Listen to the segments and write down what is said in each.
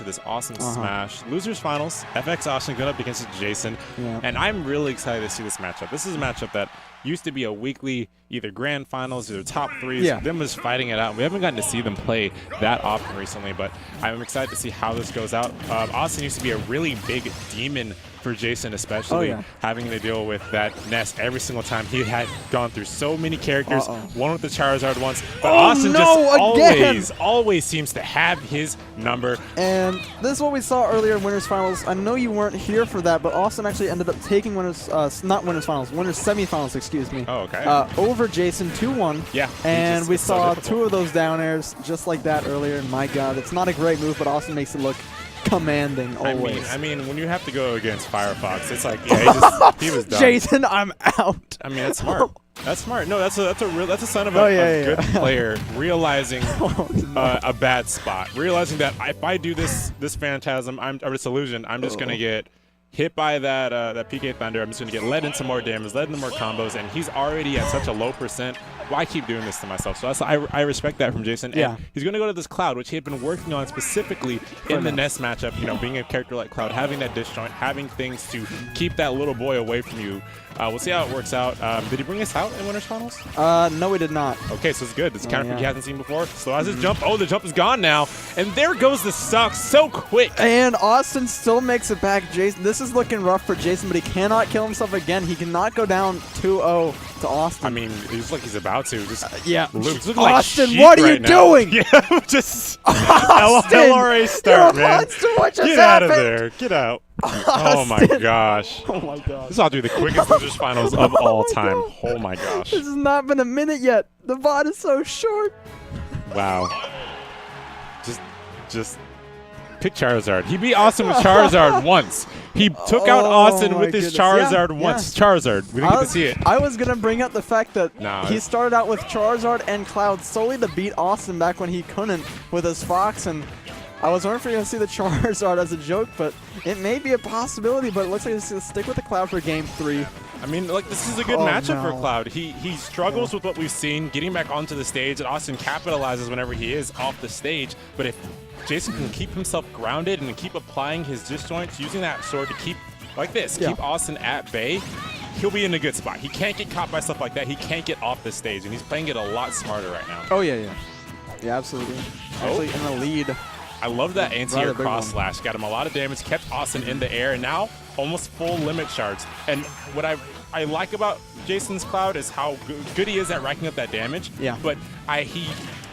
into this awesome smash. Losers finals, FX Awestin going up against JaySon. And I'm really excited to see this matchup. This is a matchup that used to be a weekly either grand finals or top threes. Them was fighting it out. We haven't gotten to see them play that often recently, but I'm excited to see how this goes out. Awestin used to be a really big demon for JaySon, especially having to deal with that Ness every single time. He had gone through so many characters, one with the Charizard once, but Awestin just always seems to have his number. And this is what we saw earlier in Winners Finals. I know you weren't here for that, but Awestin actually ended up taking Winners, not Winners Finals, Winners Semifinals, excuse me. Over JaySon 2-1. And we saw two of those down airs just like that earlier. And my God, it's not a great move, but Awestin makes it look commanding always. I mean, when you have to go against Firefox, it's like, he was done. JaySon, I'm out. I mean, that's smart. That's smart. No, that's a sign of a good player realizing a bad spot, realizing that if I do this Phantasm, or this illusion, I'm just gonna get hit by that PK Thunder. I'm just gonna get led into more damage, led into more combos, and he's already at such a low percent. Why keep doing this to myself? So I respect that from JaySon. And he's going to go to this Cloud, which he had been working on specifically in the Ness matchup. You know, being a character like Cloud, having that disjoint, having things to keep that little boy away from you. We'll see how it works out. Did he bring us out in Winners Finals? No, we did not. Okay, so it's good. It's kind of he hasn't seen before. So as his jump, the jump is gone now. And there goes the stock so quick. And Awestin still makes it back. JaySon, this is looking rough for JaySon, but he cannot kill himself again. He cannot go down 2-0 to Awestin. I mean, it looks like he's about to. Just Awestin, like what are you doing? Just LRA start, man. Get out of there. Get out. Oh my gosh. Oh my gosh. This ought to be the quickest Losers Finals of all time. Oh my gosh. This has not been a minute yet. The bot is so short. Wow. Just pick Charizard. He beat Awestin with Charizard once. He took out Awestin with his Charizard once. Charizard. We didn't get to see it. I was going to bring up the fact that he started out with Charizard and Cloud solely to beat Awestin back when he couldn't with his Fox, and I was wondering if you're going to see the Charizard as a joke, but it may be a possibility, but it looks like he's going to stick with the Cloud for Game 3. I mean, like, this is a good matchup for Cloud. He struggles with what we've seen, getting back onto the stage, and Awestin capitalizes whenever he is off the stage, but if JaySon can keep himself grounded and keep applying his disjoints, using that sword to keep, like this, keep Awestin at bay, he'll be in a good spot. He can't get caught by stuff like that. He can't get off the stage, and he's playing it a lot smarter right now. Yeah, absolutely. Actually in the lead. I love that anti-air cross slash. Got him a lot of damage, kept Awestin in the air, and now almost full limit shards. And what I like about JaySon's Cloud is how good he is at racking up that damage. But he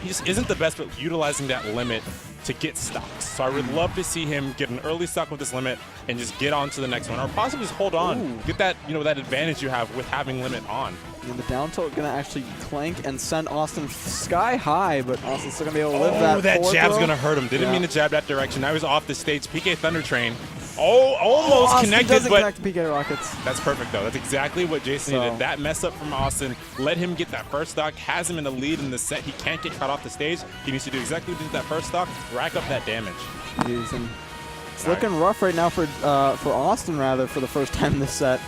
just isn't the best at utilizing that limit to get stocks. So I would love to see him get an early stock with this limit and just get on to the next one, or possibly just hold on, get that that advantage you have with having limit on. And the down tilt gonna actually clank and send Awestin sky high, but Austin's still gonna be able to live that. Oh, that jab's gonna hurt him. Didn't mean to jab that direction. Now he's off the stage. PK Thunder Train. Oh, almost connected, but connect PK Rockets. That's perfect though. That's exactly what JaySon needed. That mess up from Awestin let him get that first stock, has him in the lead in the set. He can't get caught off the stage. He needs to do exactly what he did that first stock, rack up that damage. It's looking rough right now for Awestin rather for the first time in this set.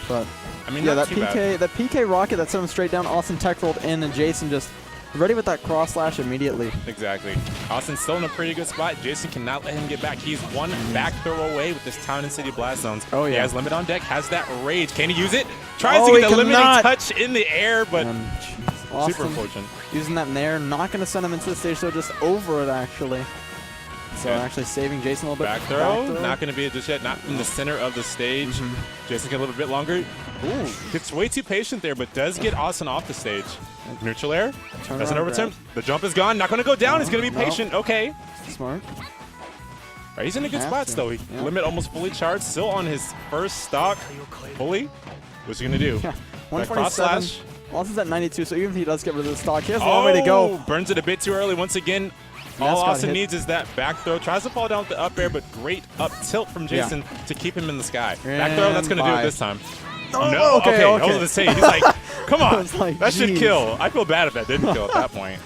But I mean, that PK Rocket that sent him straight down, Awestin tech rolled in, and JaySon just ready with that cross slash immediately. Exactly. Awestin's still in a pretty good spot. JaySon cannot let him get back. He's one back throw away with this Town and City Blast Zones. He has limit on deck, has that rage. Can he use it? Tries to get the limiting touch in the air, but super unfortunate. Using that nair, not going to send him into the stage, so just over it actually. So actually saving JaySon a little bit. Back throw, not going to be it just yet, not in the center of the stage. JaySon get a little bit longer. Ooh, gets way too patient there, but does get Awestin off the stage. Neutral air, doesn't overturn. The jump is gone, not going to go down, he's going to be patient. Okay. Smart. Right, he's in a good spot still. Limit almost fully charged, still on his first stock. Fully. What's he going to do? That cross slash. Austin's at 92, so even if he does get rid of the stock, he has a long way to go. Burns it a bit too early once again. All Awestin needs is that back throw. Tries to fall down with the up air, but great up tilt from JaySon to keep him in the sky. Back throw, that's going to do it this time. No, okay. I was going to say, he's like, come on, that should kill. I feel bad if that didn't kill at that point.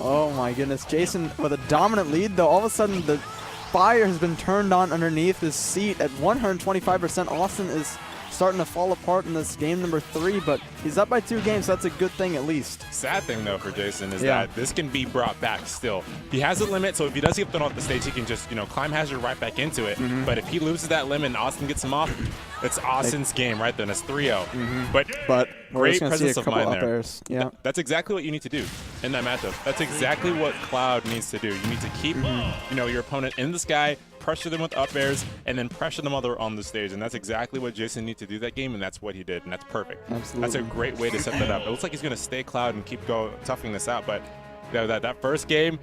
Oh my goodness, JaySon with a dominant lead, though all of a sudden the fire has been turned on underneath his seat at 125%. Awestin is starting to fall apart in this game number 3, but he's up by 2 games, so that's a good thing at least. Sad thing, though, for JaySon is that this can be brought back still. He has a limit, so if he does get thrown off the stage, he can just, climb hazard right back into it. But if he loses that limit and Awestin gets him off, it's Austin's game right then. It's 3-0. But great presence of mind there. Airs. Yeah. That's exactly what you need to do in that matchup. That's exactly what Cloud needs to do. You need to keep, your opponent in the sky, pressure them with up airs, and then pressure them while on the stage. And that's exactly what JaySon needed to do that game, and that's what he did, and that's perfect. Absolutely. That's a great way to set that up. It looks like he's going to stay Cloud and keep toughing this out, but that first game,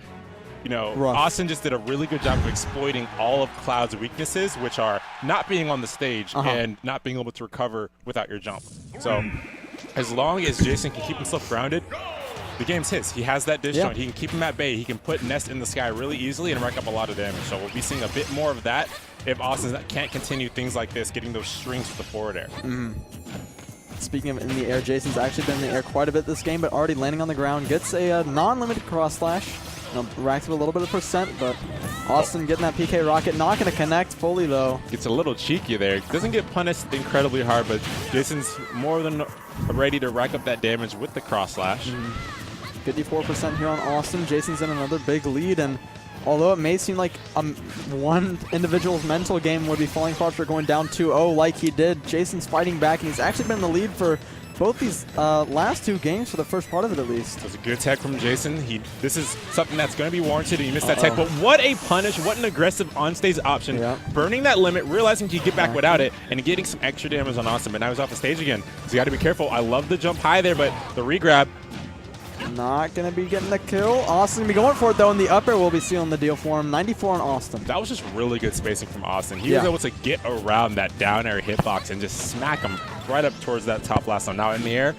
Awestin just did a really good job of exploiting all of Cloud's weaknesses, which are not being on the stage and not being able to recover without your jump. So as long as JaySon can keep himself grounded, the game's his. He has that dish joint. He can keep him at bay. He can put Ness in the sky really easily and rack up a lot of damage. So we'll be seeing a bit more of that if Awestin can't continue things like this, getting those strings with the forward air. Speaking of in the air, JaySon's actually been in the air quite a bit this game, but already landing on the ground. Gets a non-limited cross slash. Racks up a little bit of percent, but Awestin getting that PK rocket. Not going to connect fully, though. Gets a little cheeky there. Doesn't get punished incredibly hard, but JaySon's more than ready to rack up that damage with the cross slash. 54% here on Awestin. JaySon's in another big lead, and although it may seem like one individual's mental game would be falling apart for going down 2-0 like he did, JaySon's fighting back, and he's actually been in the lead for both these last 2 games for the first part of it, at least. It was a good tech from JaySon. This is something that's going to be warranted, and he missed that tech. But what a punish, what an aggressive on-stage option. Burning that limit, realizing he could get back without it, and getting some extra damage on Awestin. But now he's off the stage again. So you got to be careful. I love the jump high there, but the regrab. Not going to be getting the kill. Awestin going to be going for it, though, in the upper. We'll be sealing the deal for him. 94 on Awestin. That was just really good spacing from Awestin. He was able to get around that down air hitbox and just smack him right up towards that top last one. Now in the air,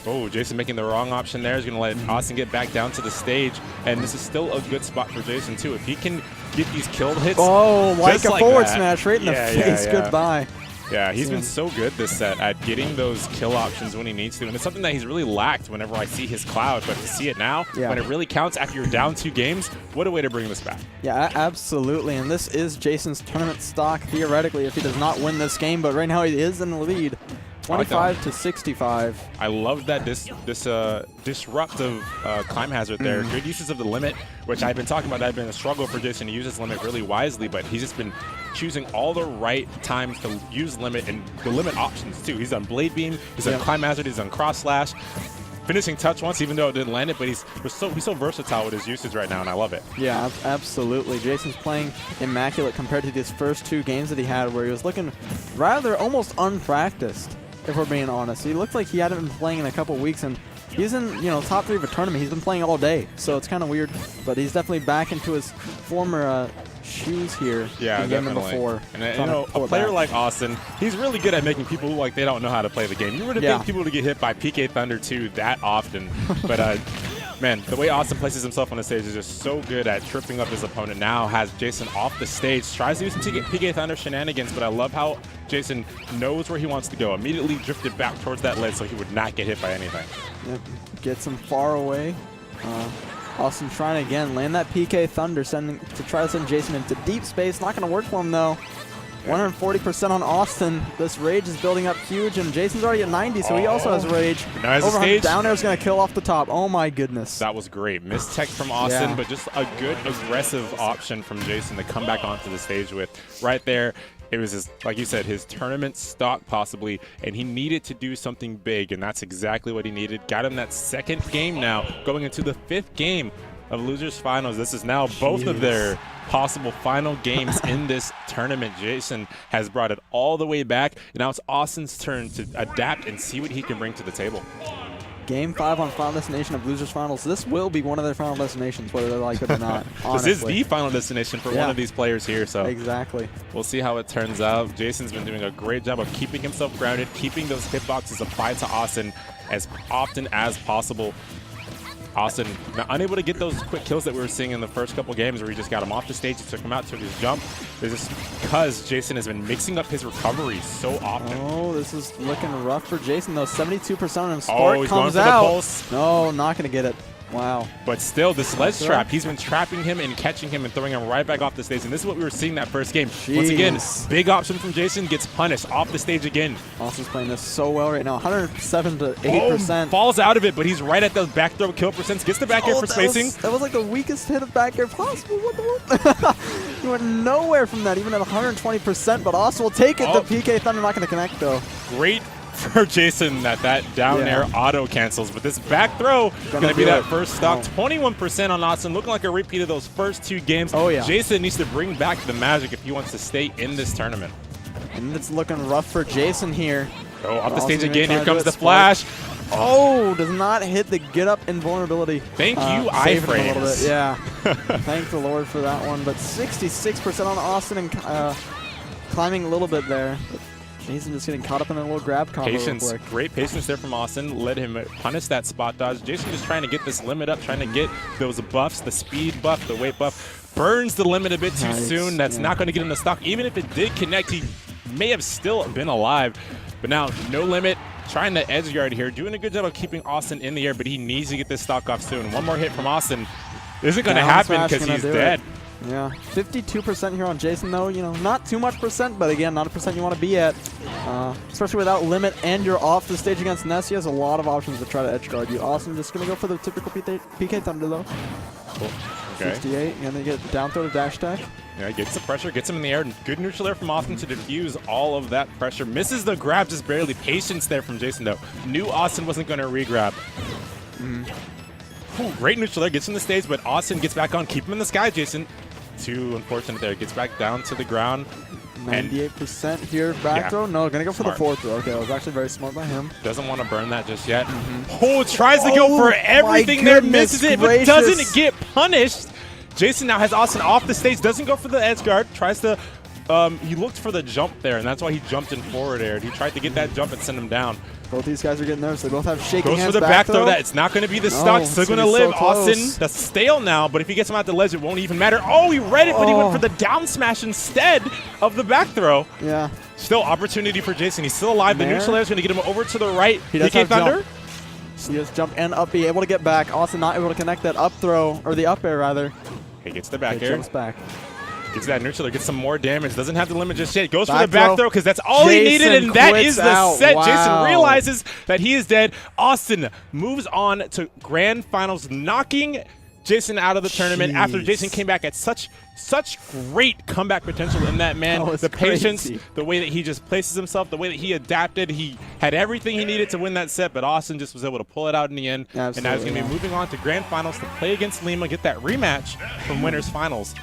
JaySon making the wrong option there. He's going to let Awestin get back down to the stage. And this is still a good spot for JaySon, too. If he can get these kill hits. Like a forward smash right in the face. Goodbye. Yeah, he's been so good this set at getting those kill options when he needs to. And it's something that he's really lacked whenever I see his Cloud. But to see it now, when it really counts after you're down 2 games, what a way to bring this back. Yeah, absolutely. And this is JaySon's tournament stock, theoretically, if he does not win this game. But right now he is in the lead. 25 to 65. I love that disruptive climb hazard there. Good uses of the limit, which I've been talking about. That had been a struggle for JaySon to use his limit really wisely, but he's just been choosing all the right times to use limit and the limit options too. He's on blade beam, he's on climb hazard, he's on cross slash. Finishing touch once, even though it didn't land it, but he's so versatile with his usage right now, and I love it. Yeah, absolutely. JaySon's playing immaculate compared to these first 2 games that he had, where he was looking rather almost unpracticed, if we're being honest. He looked like he hadn't been playing in a couple weeks, and he's in top 3 of a tournament. He's been playing all day, so it's kind of weird. But he's definitely back into his former shoes here. Yeah, in game definitely. Number 4. And a player like Awestin, he's really good at making people look like they don't know how to play the game. You would have think people to get hit by PK Thunder 2 that often, but man, the way Awestin places himself on the stage is just so good at tripping up his opponent. Now has JaySon off the stage, tries to do some PK Thunder shenanigans, but I love how JaySon knows where he wants to go. Immediately drifted back towards that lid so he would not get hit by anything. Gets him far away. Awestin trying to again land that PK Thunder, try to send JaySon into deep space. Not going to work for him though. 140% on Awestin. This rage is building up huge, and JaySon's already at 90, so he also has rage. Nice down air is going to kill off the top. Oh my goodness. That was great. Missed tech from Awestin, but just a good aggressive option from JaySon to come back onto the stage with. Right there, it was like you said, his tournament stock possibly, and he needed to do something big, and that's exactly what he needed. Got him that 2nd game now, going into the 5th game of Losers Finals. This is now both of their possible final games in this tournament. JaySon has brought it all the way back, and now it's Austin's turn to adapt and see what he can bring to the table. Game 5 on Final Destination of Losers Finals. This will be one of their final destinations, whether they like it or not. This is the final destination for one of these players here. So exactly. We'll see how it turns out. JaySon's been doing a great job of keeping himself grounded, keeping those hitboxes applied to Awestin as often as possible. Awestin unable to get those quick kills that we were seeing in the first couple games where he just got him off the stage, he took him out, took his jump. This is because JaySon has been mixing up his recovery so often. Oh, this is looking rough for JaySon though. 72% on him. Spark he's comes going for out. The pulse. No, not going to get it. Wow. But still, the sledge trap, he's been trapping him and catching him and throwing him right back off the stage. And this is what we were seeing that first game. Jeez. Once again, big option from JaySon, gets punished off the stage again. Austin's playing this so well right now. 107 to 80%. Falls out of it, but he's right at the back throw kill percents. Gets the back air for spacing. That was like the weakest hit of back air possible. What the He went nowhere from that, even at 120%. But Austin will take it. The PK Thunder not going to connect, though. Great for JaySon that down air auto cancels, but this back throw going to be that first stock. 21% on Awestin, looking like a repeat of those first 2 games. JaySon needs to bring back the magic if he wants to stay in this tournament. And it's looking rough for JaySon here. Oh, off the stage again. Here comes the flash. Oh, does not hit the get up invulnerability. Thank you, iframes. Yeah. Thank the Lord for that one. But 66% on Awestin and climbing a little bit there. JaySon just getting caught up in a little grab combo. Patience, great patience there from Awestin. Let him punish that spot dodge. JaySon just trying to get this limit up, trying to get those buffs, the speed buff, the weight buff. Burns the limit a bit too soon. That's not going to get him the stock. Even if it did connect, he may have still been alive. But now, no limit. Trying to edge guard here. Doing a good job of keeping Awestin in the air, but he needs to get this stock off soon. One more hit from Awestin isn't going to happen because he's dead. Yeah, 52% here on JaySon, though. You know, not too much percent, but again, not a percent you want to be at. Especially without limit and you're off the stage against Ness. He has a lot of options to try to edge guard you. Awestin just going to go for the typical PK Thunder, though. Cool. Okay. 68, and then get down throw to dash attack. Yeah, gets the pressure, gets him in the air. Good neutral air from Awestin to diffuse all of that pressure. Misses the grab just barely. Patience there from JaySon, though. Knew Awestin wasn't going to re-grab. Great neutral air, gets in the stage, but Awestin gets back on. Keep him in the sky, JaySon. Too unfortunate there. Gets back down to the ground. 98% here. Back throw? No, going to go for the 4th throw. Okay, that was actually very smart by him. Doesn't want to burn that just yet. Tries to go for everything there. Misses it, but doesn't get punished. JaySon now has Awestin off the stage. Doesn't go for the edge guard. Tries to... he looked for the jump there, and that's why he jumped in forward air. He tried to get that jump and send him down. Both these guys are getting nervous. They both have shaking hands. Goes for the back throw. That it's not going to be the stock. Still going to live. Awestin, that's stale now, but if he gets him out the ledge, it won't even matter. Oh, he read it, but he went for the down smash instead of the back throw. Yeah. Still opportunity for JaySon. He's still alive. The neutral air is going to get him over to the right. He does have Thunder. He does jump and up, be able to get back. Awestin not able to connect that up throw, or the up air rather. He gets the back air. Jumps back. Gets that neutral, gets some more damage. Doesn't have the limit just yet. Goes for the back throw because that's all he needed, and that is the set. JaySon realizes that he is dead. Awestin moves on to grand finals, knocking JaySon out of the tournament after JaySon came back at such great comeback potential in that, man. The patience, the way that he just places himself, the way that he adapted. He had everything he needed to win that set, but Awestin just was able to pull it out in the end. And now he's going to be moving on to grand finals to play against Lima, get that rematch from winners finals.